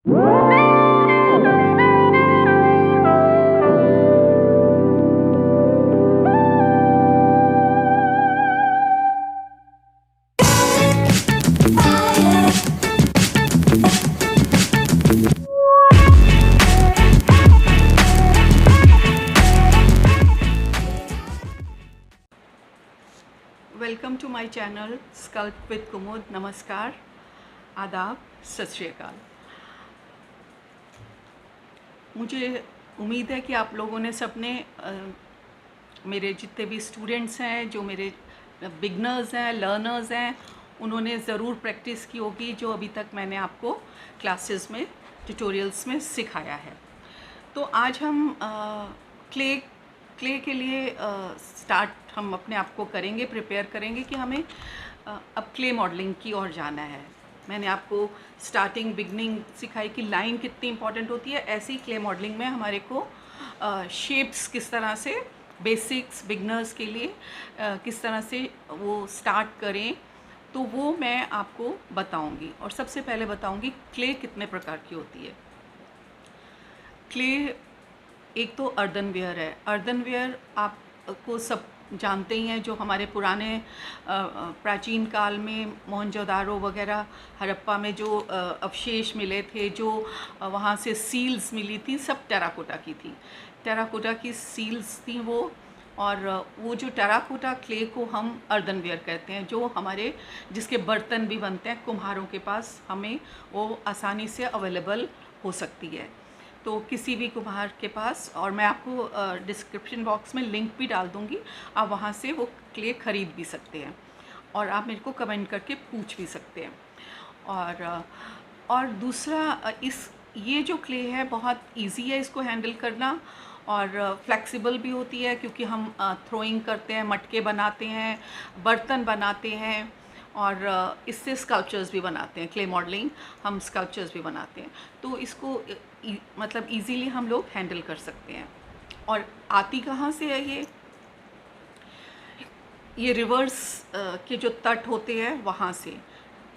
Welcome to my channel sculpt with Kumud. नमस्कार, आदाब, सत श्री अकाल। मुझे उम्मीद है कि आप लोगों ने सबने मेरे जितने भी स्टूडेंट्स हैं, जो मेरे बिगनर्स हैं, लर्नर्स हैं, उन्होंने ज़रूर प्रैक्टिस की होगी जो अभी तक मैंने आपको क्लासेस में, ट्यूटोरियल्स में सिखाया है। तो आज हम क्ले के लिए स्टार्ट हम अपने आप को करेंगे, प्रिपेयर करेंगे कि हमें अब क्ले मॉडलिंग की ओर जाना है। मैंने आपको स्टार्टिंग बिगनिंग सिखाई कि लाइन कितनी इंपॉर्टेंट होती है, ऐसी क्ले मॉडलिंग में हमारे को शेप्स किस तरह से, बेसिक्स बिगनर्स के लिए किस तरह से वो स्टार्ट करें, तो वो मैं आपको बताऊंगी। और सबसे पहले बताऊंगी क्ले कितने प्रकार की होती है। क्ले एक तो अर्दनवेयर है। अर्दनवेयर आपको सब जानते ही हैं, जो हमारे पुराने प्राचीन काल में मोहनजोदारो वगैरह, हड़प्पा में जो अवशेष मिले थे, जो वहाँ से सील्स मिली थी, सब टेराकोटा की थी। टेराकोटा की सील्स थी वो। और वो जो टेराकोटा क्ले को हम अर्दनवेयर कहते हैं, जो हमारे जिसके बर्तन भी बनते हैं कुम्हारों के पास, हमें वो आसानी से अवेलेबल हो सकती है। तो किसी भी कुम्हार के पास, और मैं आपको डिस्क्रिप्शन बॉक्स में लिंक भी डाल दूँगी, आप वहाँ से वो क्ले ख़रीद भी सकते हैं और आप मेरे को कमेंट करके पूछ भी सकते हैं। और दूसरा, ये जो क्ले है बहुत इजी है इसको हैंडल करना, और फ्लेक्सिबल भी होती है, क्योंकि हम थ्रोइंग करते हैं, मटके बनाते हैं, बर्तन बनाते हैं, और इससे स्कल्पचर्स भी बनाते हैं। क्ले मॉडलिंग हम स्कल्पचर्स भी बनाते हैं, तो इसको मतलब इजीली हम लोग हैंडल कर सकते हैं। और आती कहाँ से है ये रिवर्स के जो तट होते हैं वहाँ से,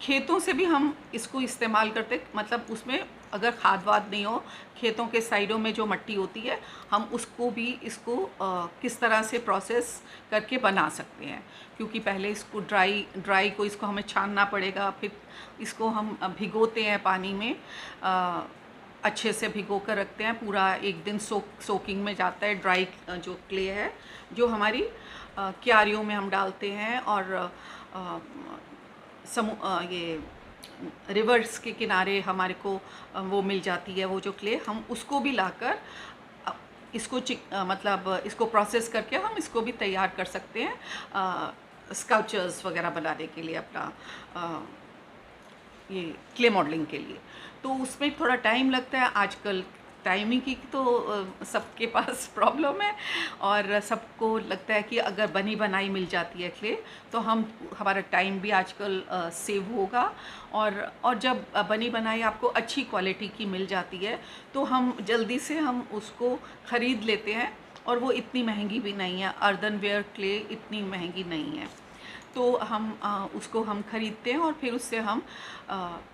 खेतों से भी हम इसको इस्तेमाल करते, मतलब उसमें अगर खाद वाद नहीं हो, खेतों के साइडों में जो मिट्टी होती है, हम उसको भी इसको किस तरह से प्रोसेस करके बना सकते हैं। क्योंकि पहले इसको ड्राई को इसको हमें छानना पड़ेगा, फिर इसको हम भिगोते हैं पानी में, अच्छे से भिगो कर रखते हैं, पूरा एक दिन सोकिंग में जाता है। ड्राई जो क्ले है, जो हमारी क्यारियों में हम डालते हैं, और ये रिवर्स के किनारे हमारे को वो मिल जाती है, वो जो क्ले, हम उसको भी लाकर इसको मतलब इसको प्रोसेस करके हम इसको भी तैयार कर सकते हैं स्कल्पचर्स वगैरह बनाने के लिए, अपना ये क्ले मॉडलिंग के लिए। तो उसमें थोड़ा टाइम लगता है। आजकल टाइमिंग की तो सबके पास प्रॉब्लम है, और सबको लगता है कि अगर बनी बनाई मिल जाती है क्ले, तो हमारा टाइम भी आजकल सेव होगा। और जब बनी बनाई आपको अच्छी क्वालिटी की मिल जाती है, तो हम जल्दी से हम उसको ख़रीद लेते हैं, और वो इतनी महंगी भी नहीं है। अर्दनवेयर क्ले इतनी महंगी नहीं है, तो हम उसको हम ख़रीदते हैं और फिर उससे हम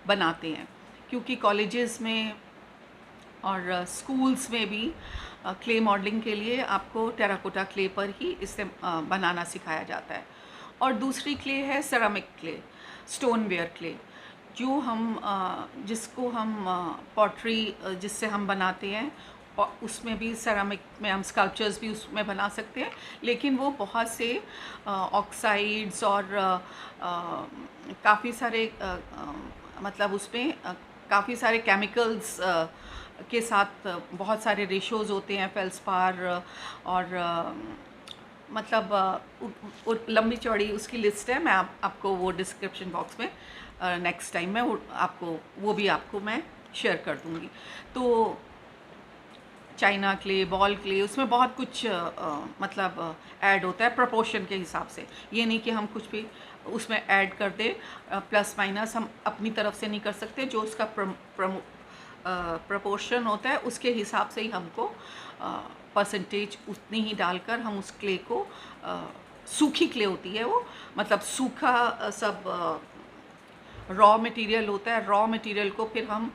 बनाते हैं। क्योंकि कॉलेजेस में और स्कूल्स में भी क्ले मॉडलिंग के लिए आपको टेराकोटा क्ले पर ही इसे बनाना सिखाया जाता है। और दूसरी क्ले है सेरामिक क्ले, स्टोनवेयर क्ले, जो जिसको हम पॉटरी जिससे हम बनाते हैं, और उसमें भी सेरामिक में हम स्कल्पचर्स भी उसमें बना सकते हैं। लेकिन वो बहुत से ऑक्साइड्स और काफ़ी सारे मतलब उसमें काफ़ी सारे केमिकल्स के साथ बहुत सारे रेशोज़ होते हैं, फेल्सपार, और मतलब लंबी चौड़ी उसकी लिस्ट है। मैं आपको वो डिस्क्रिप्शन बॉक्स में नेक्स्ट टाइम में वो भी आपको मैं शेयर कर दूँगी। तो चाइना क्ले, बॉल क्ले, उसमें बहुत कुछ मतलब ऐड होता है प्रोपोर्शन के हिसाब से। ये नहीं कि हम कुछ भी उसमें ऐड कर दे, प्लस माइनस हम अपनी तरफ से नहीं कर सकते। जो उसका प्रोपोर्शन होता है उसके हिसाब से ही हमको परसेंटेज उतनी ही डालकर हम उस क्ले को, सूखी क्ले होती है वो, मतलब सूखा सब रॉ मटेरियल होता है, रॉ मटेरियल को फिर हम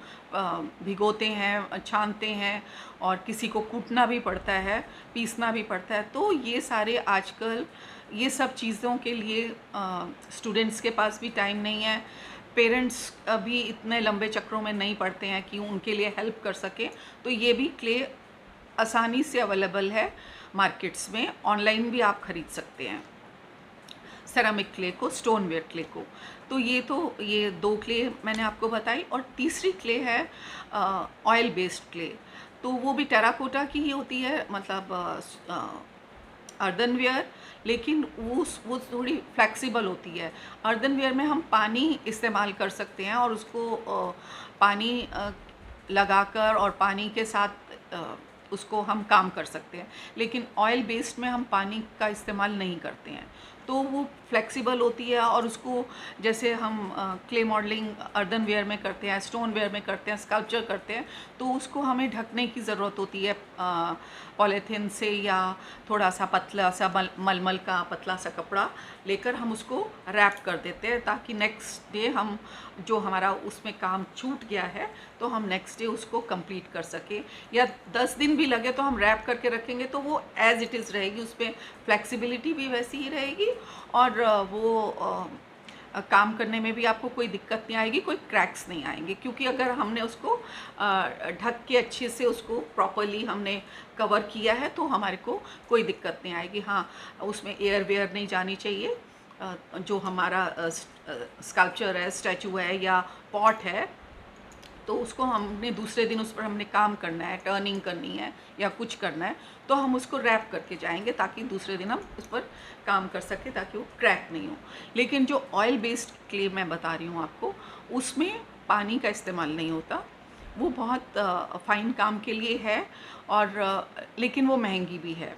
भिगोते हैं, छानते हैं, और किसी को कूटना भी पड़ता है, पीसना भी पड़ता है। तो ये सारे आजकल ये सब चीज़ों के लिए स्टूडेंट्स के पास भी टाइम नहीं है, पेरेंट्स भी इतने लंबे चक्रों में नहीं पड़ते हैं कि उनके लिए हेल्प कर सकें। तो ये भी क्ले आसानी से अवेलेबल है मार्केट्स में, ऑनलाइन भी आप ख़रीद सकते हैं सेरामिक क्ले को, स्टोनवेयर क्ले को। तो ये 2 क्ले मैंने आपको बताई। और तीसरी क्ले है ऑयल बेस्ड क्ले। तो वो भी टेराकोटा की ही होती है, मतलब अर्दनवेयर, लेकिन वो थोड़ी फ्लेक्सिबल होती है। अर्दनवेयर में हम पानी इस्तेमाल कर सकते हैं और उसको पानी लगाकर और पानी के साथ उसको हम काम कर सकते हैं, लेकिन ऑयल बेस्ड में हम पानी का इस्तेमाल नहीं करते हैं। तो वो फ्लेक्सिबल होती है, और उसको जैसे हम क्ले मॉडलिंग अर्दनवेयर में करते हैं, स्टोनवेयर में करते हैं, स्कल्पचर करते हैं, तो उसको हमें ढकने की ज़रूरत होती है पॉलीथीन से, या थोड़ा सा पतला सा मलमल का पतला सा कपड़ा लेकर हम उसको रैप कर देते हैं, ताकि नेक्स्ट डे हम जो हमारा उसमें काम छूट गया है तो हम नेक्स्ट डे उसको कंप्लीट कर सकें। या 10 दिन भी लगे तो हम रैप करके रखेंगे तो वो एज़ इट इज़ रहेगी, उसमें फ्लेक्सिबिलिटी भी वैसी ही रहेगी, और वो काम करने में भी आपको कोई दिक्कत नहीं आएगी, कोई क्रैक्स नहीं आएंगे, क्योंकि अगर हमने उसको ढक के अच्छे से उसको प्रॉपरली हमने कवर किया है तो हमारे को कोई दिक्कत नहीं आएगी। हाँ, उसमें एयर वेयर नहीं जानी चाहिए। जो हमारा स्कल्पचर है, स्टैचू है या पॉट है, तो उसको हमने दूसरे दिन उस पर हमने काम करना है, टर्निंग करनी है या कुछ करना है, तो हम उसको रैप करके जाएंगे ताकि दूसरे दिन हम उस पर काम कर सकें, ताकि वो क्रैक नहीं हो। लेकिन जो ऑयल बेस्ड क्ले मैं बता रही हूँ आपको, उसमें पानी का इस्तेमाल नहीं होता। वो बहुत फ़ाइन काम के लिए है, और लेकिन वो महंगी भी है।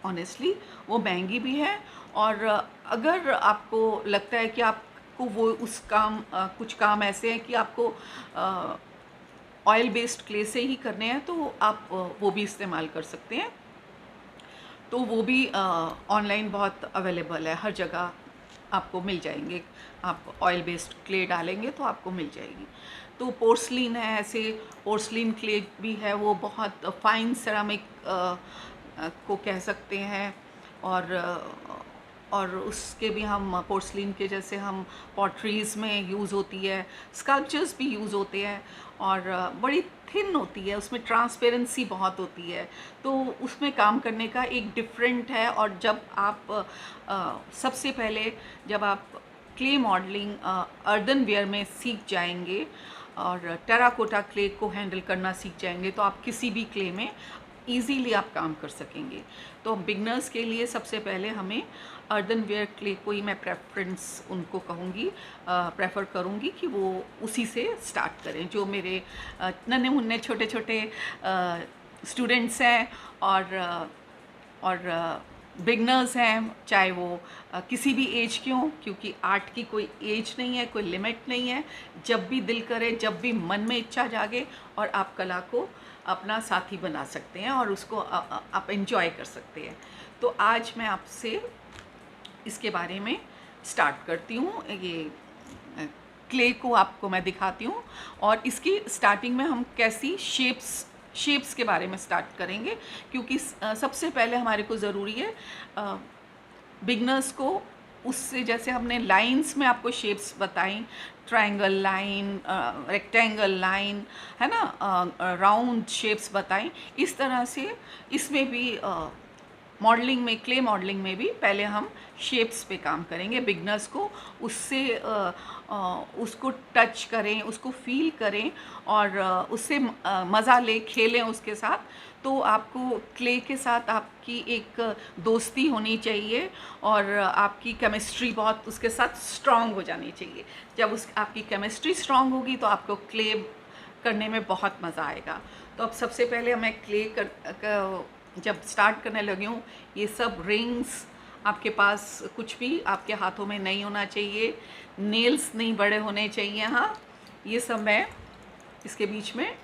ऑनेस्टली वो महंगी भी है। और अगर आपको लगता है कि आपको वो उस काम कुछ काम ऐसे हैं कि आपको ऑयल बेस्ड क्ले से ही करने हैं, तो आप वो भी इस्तेमाल कर सकते हैं। तो वो भी ऑनलाइन बहुत अवेलेबल है, हर जगह आपको मिल जाएंगे। आप ऑयल बेस्ड क्ले डालेंगे तो आपको मिल जाएगी। तो पोर्सलिन है, ऐसे पोर्सलिन क्ले भी है, वो बहुत फाइन सेरामिक को कह सकते हैं। और उसके भी हम पोर्सलिन के जैसे हम पॉटरीज़ में यूज़ होती है, स्कल्पचर्स भी यूज़ होते हैं, और बड़ी थिन होती है, उसमें ट्रांसपेरेंसी बहुत होती है, तो उसमें काम करने का एक डिफरेंट है। और जब आप सबसे पहले जब आप क्ले मॉडलिंग अर्दनवेयर में सीख जाएंगे और टेराकोटा क्ले को हैंडल करना सीख जाएंगे, तो आप किसी भी क्ले में ईज़िली आप काम कर सकेंगे। तो बिगनर्स के लिए सबसे पहले हमें अर्दनवेयर क्ले को ही मैं प्रेफरेंस उनको कहूँगी, प्रेफर करूँगी कि वो उसी से स्टार्ट करें। जो मेरे नन्हे मुन्ने छोटे छोटे स्टूडेंट्स हैं और बिगनर्स हैं, चाहे वो किसी भी एज के हों, क्योंकि आर्ट की कोई एज नहीं है, कोई लिमिट नहीं है। जब भी दिल करे, जब भी मन में इच्छा जागे, और आप कला को अपना साथी बना सकते हैं और उसको आप एंजॉय कर सकते हैं। तो आज मैं आपसे इसके बारे में स्टार्ट करती हूँ। ये क्ले को आपको मैं दिखाती हूँ, और इसकी स्टार्टिंग में हम कैसी शेप्स के बारे में स्टार्ट करेंगे, क्योंकि सबसे पहले हमारे को ज़रूरी है बिगनर्स को उससे, जैसे हमने लाइंस में आपको शेप्स बताई, ट्रायंगल लाइन, रेक्टेंगल लाइन, है ना, राउंड शेप्स बताएं, इस तरह से इसमें भी मॉडलिंग में, क्ले मॉडलिंग में भी पहले हम शेप्स पे काम करेंगे। बिगनर्स को उससे उसको टच करें, उसको फील करें, और उससे मज़ा ले, खेलें उसके साथ। तो आपको क्ले के साथ आपकी एक दोस्ती होनी चाहिए, और आपकी केमिस्ट्री बहुत उसके साथ स्ट्रॉन्ग हो जानी चाहिए। जब आपकी केमिस्ट्री स्ट्रॉन्ग होगी तो आपको क्ले करने में बहुत मज़ा आएगा। तो अब सबसे पहले मैं क्ले जब स्टार्ट करने लगी हूँ, ये सब रिंग्स आपके पास कुछ भी आपके हाथों में नहीं होना चाहिए, नेल्स नहीं बड़े होने चाहिए। हाँ, ये सब मैं इसके बीच में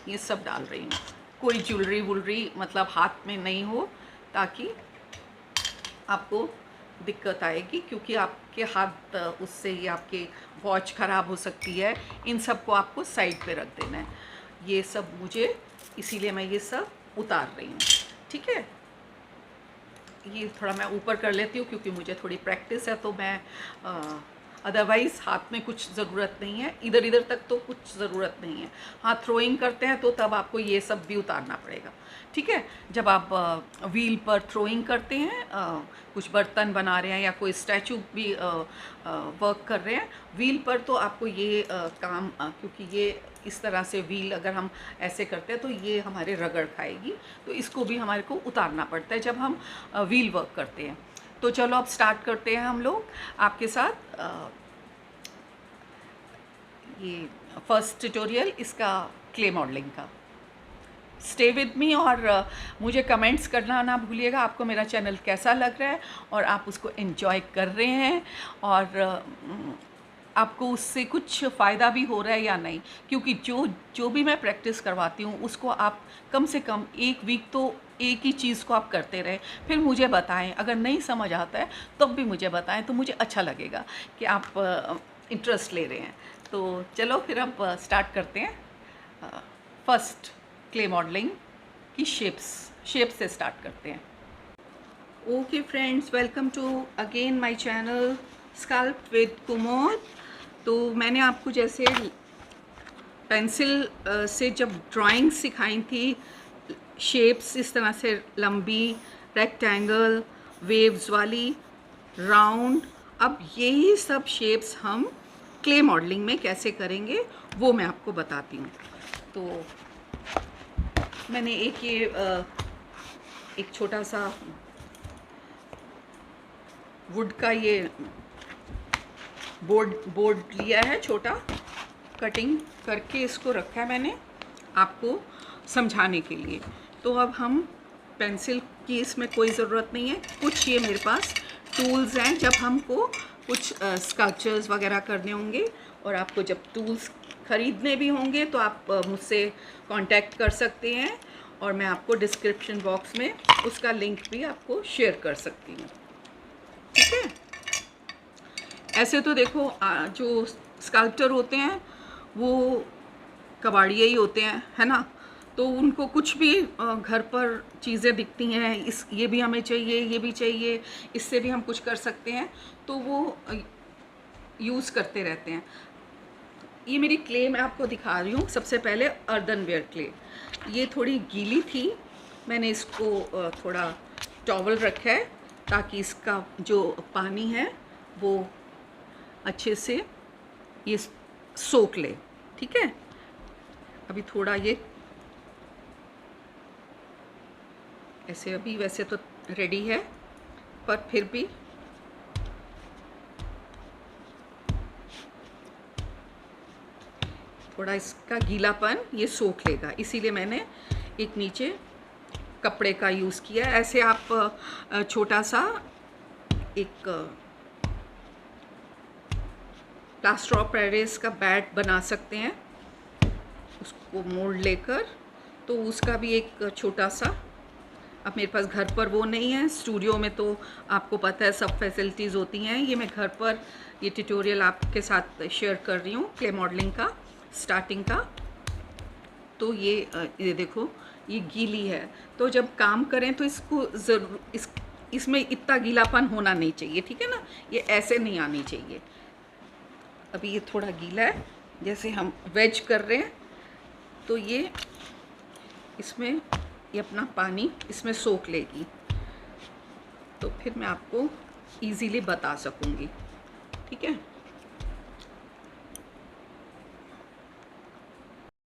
ये सब डाल रही हूँ। कोई ज्वेलरी वुलरी मतलब हाथ में नहीं हो, ताकि आपको दिक्कत आएगी, क्योंकि आपके हाथ उससे ही आपके वॉच ख़राब हो सकती है। इन सब को आपको साइड पे रख देना है। ये सब मुझे, इसीलिए मैं ये सब उतार रही हूँ, ठीक है। ये थोड़ा मैं ऊपर कर लेती हूँ क्योंकि मुझे थोड़ी प्रैक्टिस है, तो मैं अदरवाइज़ हाथ में कुछ ज़रूरत नहीं है, इधर इधर तक तो कुछ ज़रूरत नहीं है। हाँ, थ्रोइंग करते हैं तो तब आपको ये सब भी उतारना पड़ेगा, ठीक है। जब आप व्हील पर थ्रोइंग करते हैं, कुछ बर्तन बना रहे हैं या कोई स्टैचू भी वर्क कर रहे हैं व्हील पर, तो आपको ये काम क्योंकि ये इस तरह से व्हील अगर हम ऐसे करते हैं तो ये हमारे रगड़ खाएगी, तो इसको भी हमारे को उतारना पड़ता है जब हम व्हील वर्क करते हैं। तो चलो अब स्टार्ट करते हैं हम लोग आपके साथ ये फर्स्ट ट्यूटोरियल इसका क्ले मॉडलिंग का। स्टे विद मी और मुझे कमेंट्स करना ना भूलिएगा, आपको मेरा चैनल कैसा लग रहा है और आप उसको एंजॉय कर रहे हैं और आपको उससे कुछ फ़ायदा भी हो रहा है या नहीं, क्योंकि जो भी मैं प्रैक्टिस करवाती हूँ उसको आप कम से कम एक वीक तो एक ही चीज़ को आप करते रहें, फिर मुझे बताएं। अगर नहीं समझ आता है तब भी मुझे बताएं, तो मुझे अच्छा लगेगा कि आप इंटरेस्ट ले रहे हैं। तो चलो फिर अब स्टार्ट करते हैं। फर्स्ट क्ले मॉडलिंग की शेप्स से स्टार्ट करते हैं। Okay friends, welcome to again my channel sculpt with Kumod. तो मैंने आपको जैसे पेंसिल से जब ड्राइंग सिखाई थी, शेप्स इस तरह से लंबी, रेक्टेंगल, वेव्स वाली, राउंड, अब यही सब शेप्स हम क्ले मॉडलिंग में कैसे करेंगे वो मैं आपको बताती हूँ। तो मैंने एक छोटा सा वुड का ये बोर्ड लिया है, छोटा कटिंग करके इसको रखा है मैंने आपको समझाने के लिए। तो अब हम पेंसिल की इसमें कोई ज़रूरत नहीं है, कुछ ये मेरे पास टूल्स हैं जब हमको कुछ स्कल्पचर्स वगैरह करने होंगे, और आपको जब टूल्स ख़रीदने भी होंगे तो आप मुझसे कांटेक्ट कर सकते हैं, और मैं आपको डिस्क्रिप्शन बॉक्स में उसका लिंक भी आपको शेयर कर सकती हूँ, ठीक है। ऐसे तो देखो जो स्कल्पचर होते हैं वो कबाड़िए ही होते हैं, है ना। तो उनको कुछ भी घर पर चीज़ें दिखती हैं, ये भी हमें चाहिए, ये भी चाहिए, इससे भी हम कुछ कर सकते हैं, तो वो यूज़ करते रहते हैं। ये मेरी क्ले मैं आपको दिखा रही हूँ। सबसे पहले अर्दनवेयर क्ले, ये थोड़ी गीली थी, मैंने इसको थोड़ा टॉवल रखा है ताकि इसका जो पानी है वो अच्छे से ये सोख ले, ठीक है। अभी थोड़ा ये ऐसे, अभी वैसे तो रेडी है पर फिर भी थोड़ा इसका गीलापन ये सोख लेगा, इसीलिए मैंने एक नीचे कपड़े का यूज़ किया। ऐसे आप छोटा सा एक प्लास्टर ऑफ पेरिस का बैट बना सकते हैं, उसको मोल्ड लेकर। तो उसका भी एक छोटा सा, अब मेरे पास घर पर वो नहीं है, स्टूडियो में तो आपको पता है सब फैसिलिटीज़ होती हैं। ये मैं घर पर ये ट्यूटोरियल आपके साथ शेयर कर रही हूँ क्ले मॉडलिंग का, स्टार्टिंग का। तो ये देखो ये गीली है, तो जब काम करें तो इसको ज़रूर इसमें इतना गीलापन होना नहीं चाहिए, ठीक है ना, ये ऐसे नहीं आनी चाहिए। अभी ये थोड़ा गीला है, जैसे हम वेज कर रहे हैं, तो ये इसमें ये अपना पानी इसमें सोख लेगी, तो फिर मैं आपको इजीली बता सकूंगी, ठीक है।